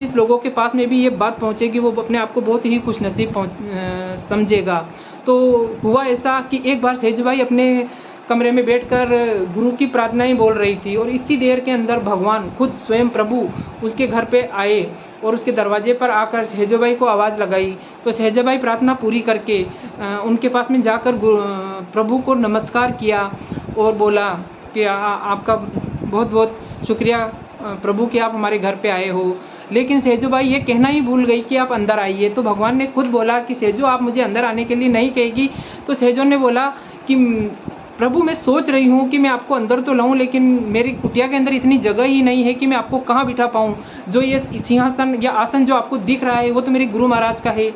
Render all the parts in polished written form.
जिस लोगों के पास में भी ये बात पहुँचेगी वो अपने आप को बहुत ही खुशनसीब समझेगा। तो हुआ ऐसा कि एक बार सेज भाई अपने कमरे में बैठकर गुरु की प्रार्थनाएं बोल रही थी और इतनी देर के अंदर भगवान खुद स्वयं प्रभु उसके घर पे आए और उसके दरवाजे पर आकर सहजो भाई को आवाज़ लगाई। तो सहजो भाई प्रार्थना पूरी करके उनके पास में जाकर प्रभु को नमस्कार किया और बोला कि आपका बहुत बहुत शुक्रिया प्रभु कि आप हमारे घर पे आए हो। लेकिन सेजो भाई ये कहना ही भूल गई कि आप अंदर आइए। तो भगवान ने खुद बोला कि सेजो आप मुझे अंदर आने के लिए नहीं कहेगी। तो सेजो ने बोला कि प्रभु मैं सोच रही हूँ कि मैं आपको अंदर तो लाऊं, लेकिन मेरी कुटिया के अंदर इतनी जगह ही नहीं है कि मैं आपको कहाँ बिठा पाऊँ। जो ये सिंहासन या आसन जो आपको दिख रहा है वो तो मेरे गुरु महाराज का है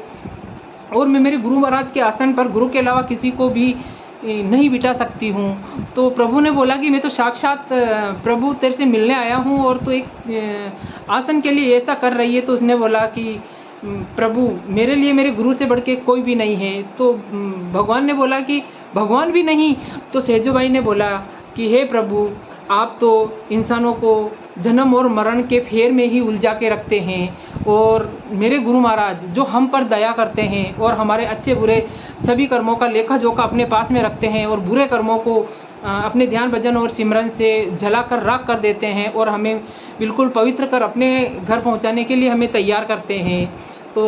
और मैं मेरे गुरु महाराज के आसन पर गुरु के अलावा किसी को भी नहीं बिठा सकती हूँ। तो प्रभु ने बोला कि मैं तो साक्षात प्रभु तेरे से मिलने आया हूँ और तो एक आसन के लिए ऐसा कर रही है। तो उसने बोला कि प्रभु मेरे लिए मेरे गुरु से बढ़ के कोई भी नहीं है। तो भगवान ने बोला कि भगवान भी नहीं। तो सेजो भाई ने बोला कि हे प्रभु आप तो इंसानों को जन्म और मरण के फेर में ही उलझा के रखते हैं और मेरे गुरु महाराज जो हम पर दया करते हैं और हमारे अच्छे बुरे सभी कर्मों का लेखा जोखा अपने पास में रखते हैं और बुरे कर्मों को अपने ध्यान भजन और सिमरन से जलाकर राख कर देते हैं और हमें बिल्कुल पवित्र कर अपने घर पहुंचाने के लिए हमें तैयार करते हैं। तो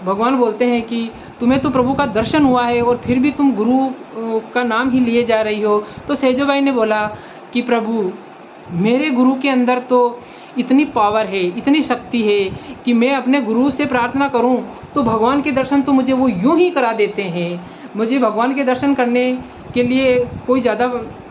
भगवान बोलते हैं कि तुम्हें तो प्रभु का दर्शन हुआ है और फिर भी तुम गुरु का नाम ही लिए जा रही हो। तो सेजो भाई ने बोला कि प्रभु मेरे गुरु के अंदर तो इतनी पावर है, इतनी शक्ति है कि मैं अपने गुरु से प्रार्थना करूं तो भगवान के दर्शन तो मुझे वो यूं ही करा देते हैं। मुझे भगवान के दर्शन करने के लिए कोई ज़्यादा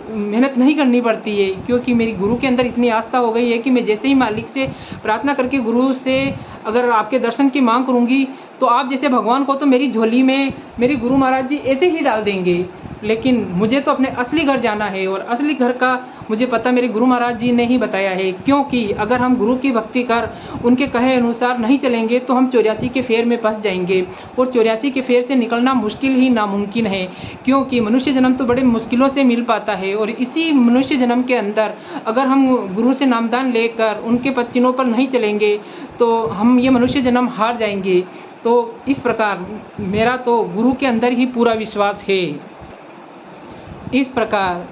मेहनत नहीं करनी पड़ती है, क्योंकि मेरी गुरु के अंदर इतनी आस्था हो गई है कि मैं जैसे ही मालिक से प्रार्थना करके गुरु से अगर आपके दर्शन की मांग करूंगी तो आप जैसे भगवान को तो मेरी झोली में मेरे गुरु महाराज जी ऐसे ही डाल देंगे। लेकिन मुझे तो अपने असली घर जाना है और असली घर का मुझे पता मेरे गुरु महाराज जी ने ही बताया है, क्योंकि अगर हम गुरु की भक्ति कर उनके कहे अनुसार नहीं चलेंगे तो हम 84 के फेर में फंस जाएंगे और 84 के फेर से निकलना मुश्किल ही नामुमकिन है। क्योंकि मनुष्य जन्म तो बड़े मुश्किलों से मिल पाता है और इसी मनुष्य जन्म के अंदर अगर हम गुरु से नामदान लेकर उनके पद चिन्हों पर नहीं चलेंगे तो हम ये मनुष्य जन्म हार जाएंगे। तो इस प्रकार मेरा तो गुरु के अंदर ही पूरा विश्वास है। इस प्रकार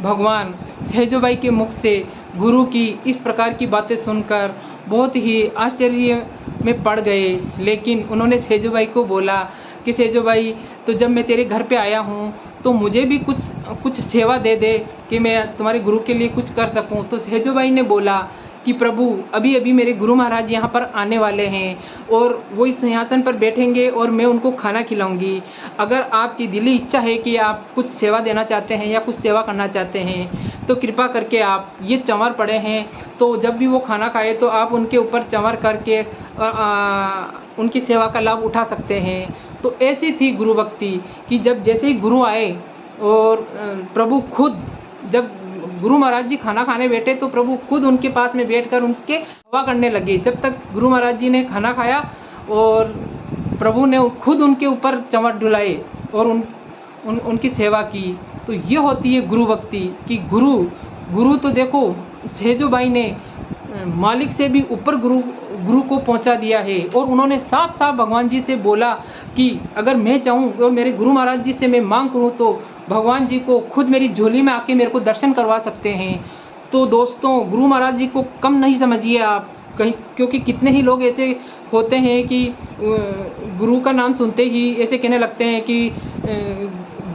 भगवान सहजो बाई के मुख से गुरु की इस प्रकार की बातें सुनकर बहुत ही आश्चर्य में पड़ गए। लेकिन उन्होंने सहजो बाई को बोला कि सहजो बाई तो जब मैं तेरे घर पे आया हूँ तो मुझे भी कुछ सेवा दे दे कि मैं तुम्हारे गुरु के लिए कुछ कर सकूँ। तो सहजो बाई ने बोला कि प्रभु अभी अभी मेरे गुरु महाराज यहाँ पर आने वाले हैं और वो इस सिंहासन पर बैठेंगे और मैं उनको खाना खिलाऊंगी। अगर आपकी दिली इच्छा है कि आप कुछ सेवा देना चाहते हैं या कुछ सेवा करना चाहते हैं तो कृपा करके आप ये चंवर पड़े हैं तो जब भी वो खाना खाए तो आप उनके ऊपर चंवर करके उनकी सेवा का लाभ उठा सकते हैं। तो ऐसी थी गुरु भक्ति कि जब जैसे ही गुरु आए और प्रभु खुद जब गुरु महाराज जी खाना खाने बैठे तो प्रभु खुद उनके पास में बैठकर उनके सेवा करने लगे। जब तक गुरु महाराज जी ने खाना खाया और प्रभु ने खुद उनके ऊपर चंवर डुलाए और उनकी सेवा की। तो ये होती है गुरु भक्ति कि गुरु तो देखो सहजो बाई ने मालिक से भी ऊपर गुरु को पहुंचा दिया है और उन्होंने साफ साफ भगवान जी से बोला कि अगर मैं चाहूँ और मेरे गुरु महाराज जी से मैं मांग करूँ तो भगवान जी को खुद मेरी झोली में आके मेरे को दर्शन करवा सकते हैं। तो दोस्तों गुरु महाराज जी को कम नहीं समझिए आप कहीं, क्योंकि कितने ही लोग ऐसे होते हैं कि गुरु का नाम सुनते ही ऐसे कहने लगते हैं कि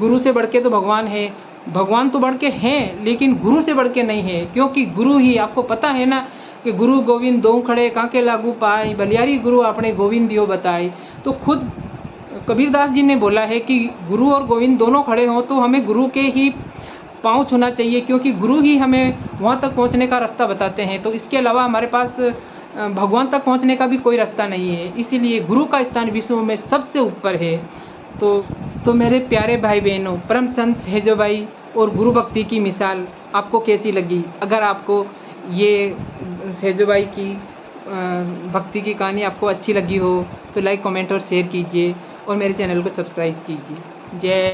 गुरु से बढ़ के तो भगवान है। भगवान तो बढ़ के हैं लेकिन गुरु से बढ़ के नहीं है, क्योंकि गुरु ही आपको पता है ना कि गुरु गोविंद दो खड़े कांके लागू पाए बलियारी गुरु अपने गोविंद दियो बताए। तो खुद कबीरदास जी ने बोला है कि गुरु और गोविंद दोनों खड़े हों तो हमें गुरु के ही पाँव छूना चाहिए, क्योंकि गुरु ही हमें वहाँ तक पहुँचने का रास्ता बताते हैं। तो इसके अलावा हमारे पास भगवान तक पहुँचने का भी कोई रास्ता नहीं है, इसीलिए गुरु का स्थान विश्व में सबसे ऊपर है। तो मेरे प्यारे भाई बहनों, परम संत सहजो बाई और गुरु भक्ति की मिसाल आपको कैसी लगी? अगर आपको ये सहजो बाई की भक्ति की कहानी आपको अच्छी लगी हो तो लाइक कमेंट और शेयर कीजिए और मेरे चैनल को सब्सक्राइब कीजिए। जय